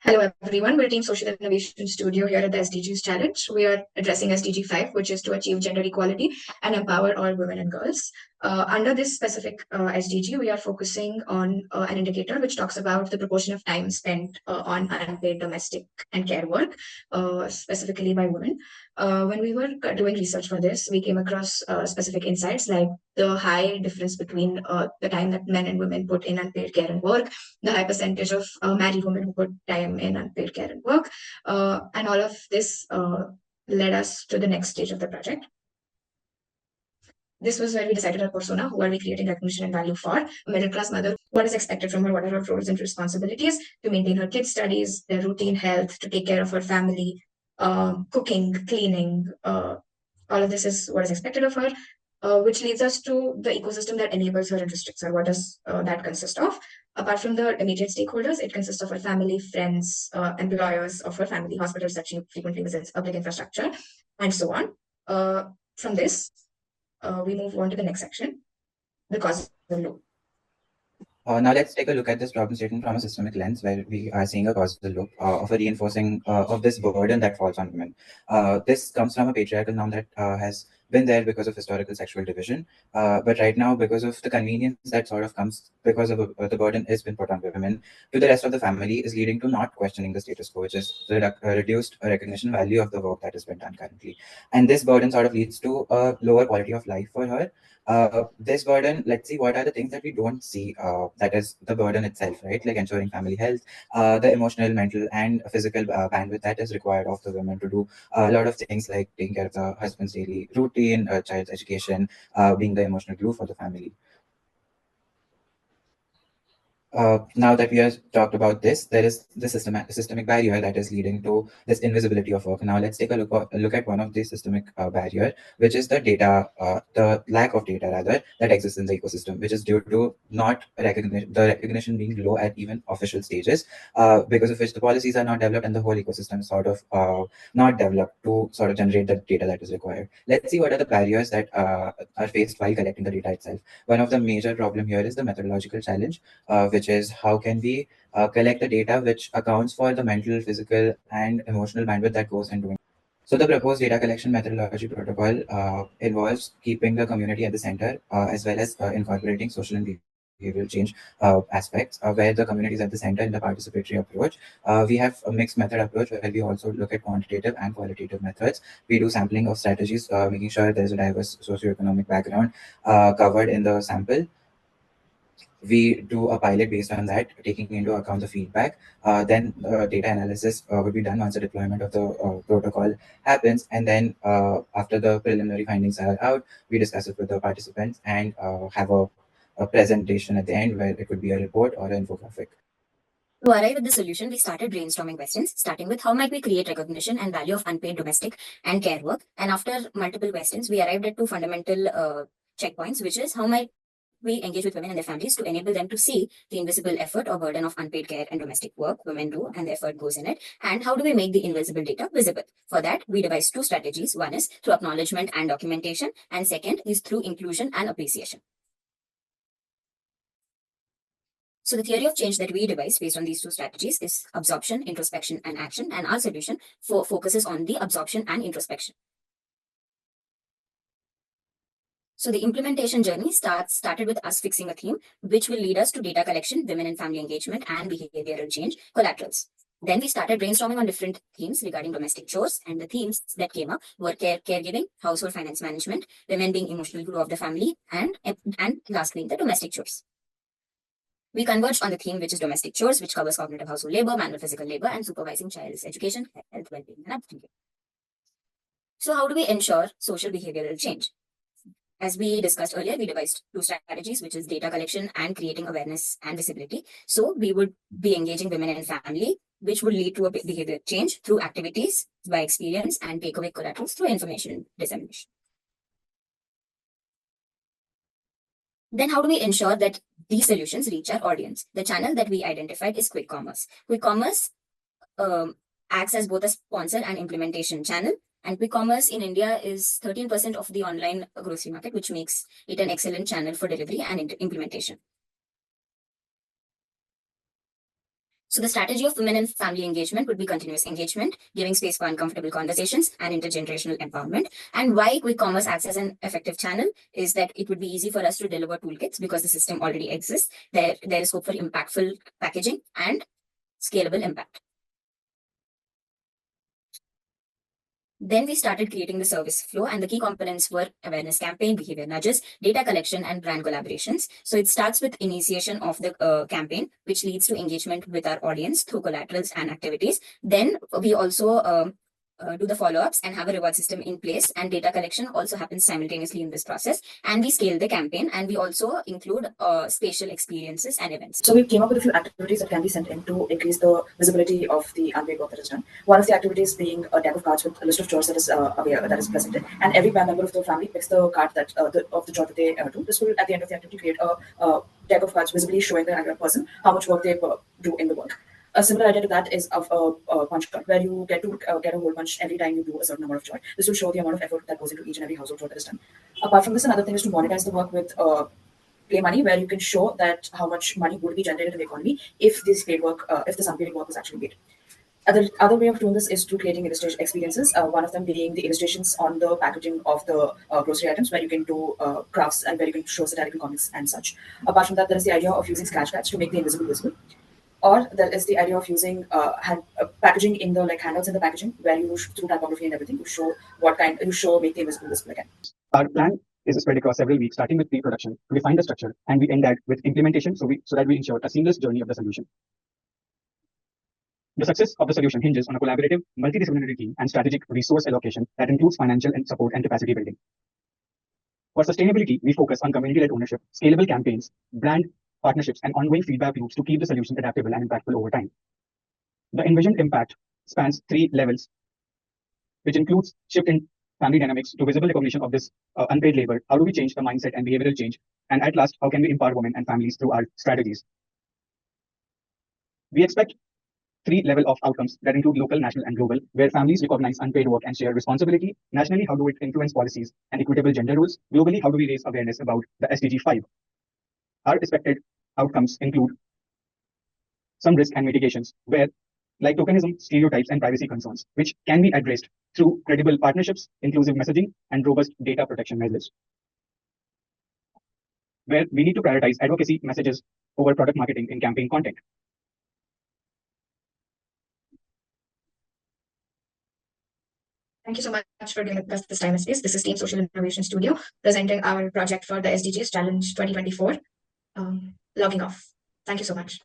Hello everyone, we're Team Social Innovation Studio here at the SDGs Challenge. We are addressing SDG 5, which is to achieve gender equality and empower all women and girls. Under this specific SDG, we are focusing on an indicator which talks about the proportion of time spent on unpaid domestic and care work, specifically by women. When we were doing research for this, we came across specific insights like the high difference between the time that men and women put in unpaid care and work, the high percentage of married women who put time in unpaid care and work. And all of this led us to the next stage of the project. This was where we decided our persona, who are we creating recognition and value for? A middle class mother, what is expected from her, what are her roles and responsibilities to maintain her kids' studies, their routine health, to take care of her family, cooking, cleaning. All of this is what is expected of her, which leads us to the ecosystem that enables her and restricts her. What does that consist of? Apart from the immediate stakeholders, it consists of her family, friends, employers of her family, hospitals that she frequently visits, public infrastructure, and so on. From this, we move on to the next section, the causal loop. Now let's take a look at this problem statement from a systemic lens, where we are seeing a causal loop of a reinforcing of this burden that falls on women. This comes from a patriarchal norm that has been there because of historical sexual division, but right now, because of the convenience that sort of comes because of the burden has been put on women to the rest of the family, is leading to not questioning the status quo, which is the reduced recognition value of the work that has been done currently. And this burden sort of leads to a lower quality of life for her. This burden, let's see what are the things that we don't see, that is the burden itself, right? Like ensuring family health, the emotional, mental, and physical bandwidth that is required of the women to do a lot of things, like taking care of the husband's daily routine, child's education, being the emotional glue for the family. Now that we have talked about this, there is the systemic barrier that is leading to this invisibility of work. Now let's take a look at one of these systemic barrier, which is the data, the lack of data rather, that exists in the ecosystem, which is due to not recognition, the recognition being low at even official stages, because of which the policies are not developed and the whole ecosystem is sort of not developed to sort of generate the data that is required. Let's see what are the barriers that are faced while collecting the data itself. One of the major problem here is the methodological challenge, which is how can we collect the data which accounts for the mental, physical, and emotional bandwidth that goes into it. So the proposed data collection methodology protocol involves keeping the community at the center, as well as incorporating social and behavioral change aspects, where the community is at the center in the participatory approach. We have a mixed method approach, where we also look at quantitative and qualitative methods. We do sampling of strategies, making sure there is a diverse socioeconomic background covered in the sample. We do a pilot based on that, taking into account the feedback. Then data analysis will be done once the deployment of the protocol happens. And then after the preliminary findings are out, we discuss it with the participants and have a presentation at the end, where it could be a report or an infographic. To arrive at the solution, we started brainstorming questions, starting with how might we create recognition and value of unpaid domestic and care work. And after multiple questions, we arrived at two fundamental checkpoints, which is how might we engage with women and their families to enable them to see the invisible effort or burden of unpaid care and domestic work women do and the effort goes in it. And how do we make the invisible data visible? For that, we devised two strategies. One is through acknowledgement and documentation, and second is through inclusion and appreciation. So the theory of change that we devised based on these two strategies is absorption, introspection, and action. And our solution focuses on the absorption and introspection. So the implementation journey started with us fixing a theme, which will lead us to data collection, women and family engagement, and behavioral change collaterals. Then we started brainstorming on different themes regarding domestic chores, and the themes that came up were caregiving, household finance management, women being emotional glue of the family, and lastly, the domestic chores. We converged on the theme, which is domestic chores, which covers cognitive household labor, manual physical labor, and supervising child's education, health, well-being, and upbringing. So how do we ensure social behavioral change? As we discussed earlier, we devised two strategies, which is data collection and creating awareness and visibility. So we would be engaging women and family, which would lead to a behavior change through activities, by experience, and takeaway collaterals through information dissemination. Then how do we ensure that these solutions reach our audience? The channel that we identified is quick commerce. Quick commerce acts as both a sponsor and implementation channel. And quick commerce in India is 13% of the online grocery market, which makes it an excellent channel for delivery and implementation. So the strategy of women and family engagement would be continuous engagement, giving space for uncomfortable conversations and intergenerational empowerment. And why quick commerce acts as an effective channel is that it would be easy for us to deliver toolkits because the system already exists. There is scope for impactful packaging and scalable impact. Then we started creating the service flow, and the key components were awareness campaign, behavior nudges, data collection, and brand collaborations. So it starts with initiation of the campaign, which leads to engagement with our audience through collaterals and activities. Then we also do the follow-ups and have a reward system in place, and data collection also happens simultaneously in this process. And we scale the campaign, and we also include spatial experiences and events. So we came up with a few activities that can be sent in to increase the visibility of the unpaid work that is done. One of the activities being a deck of cards with a list of chores that is presented, and every member of the family picks the card that of the job that they do. This will, at the end of the activity, create a deck of cards visibly showing the other person how much work they do in the work. A similar idea to that is of a punch card, where you get to get a whole punch every time you do a certain number of chores. This will show the amount of effort that goes into each and every household chore that is done. Apart from this, another thing is to monetize the work with play money, where you can show that how much money would be generated in the economy if this paid work, if this unpaid work was actually paid. Other way of doing this is through creating illustration experiences. One of them being the illustrations on the packaging of the grocery items, where you can do crafts and where you can show satirical comics and such. Apart from that, there is the idea of using scratch cards to make the invisible visible. Or there is the idea of using packaging in the handouts in the packaging, where you through typography and everything, you show make the invisible visible again. Our plan is spread across several weeks, starting with pre-production to define the structure, and we end that with implementation, so that we ensure a seamless journey of the solution. The success of the solution hinges on a collaborative, multidisciplinary team and strategic resource allocation that includes financial and support and capacity building. For sustainability, we focus on community-led ownership, scalable campaigns, brand partnerships, and ongoing feedback loops to keep the solution adaptable and impactful over time. The envisioned impact spans 3 levels, which includes shift in family dynamics to visible recognition of this unpaid labor. How do we change the mindset and behavioral change? And at last, how can we empower women and families through our strategies? We expect 3 levels of outcomes that include local, national, and global, where families recognize unpaid work and share responsibility. Nationally, how do we influence policies and equitable gender roles? Globally, how do we raise awareness about the SDG 5? Our expected outcomes include some risk and mitigations, where like tokenism, stereotypes, and privacy concerns, which can be addressed through credible partnerships, inclusive messaging, and robust data protection measures. Where we need to prioritize advocacy messages over product marketing in campaign content. Thank you so much for giving us this time and space. This is Team Social Innovation Studio presenting our project for the SDGs Challenge 2024. Logging off. Thank you so much.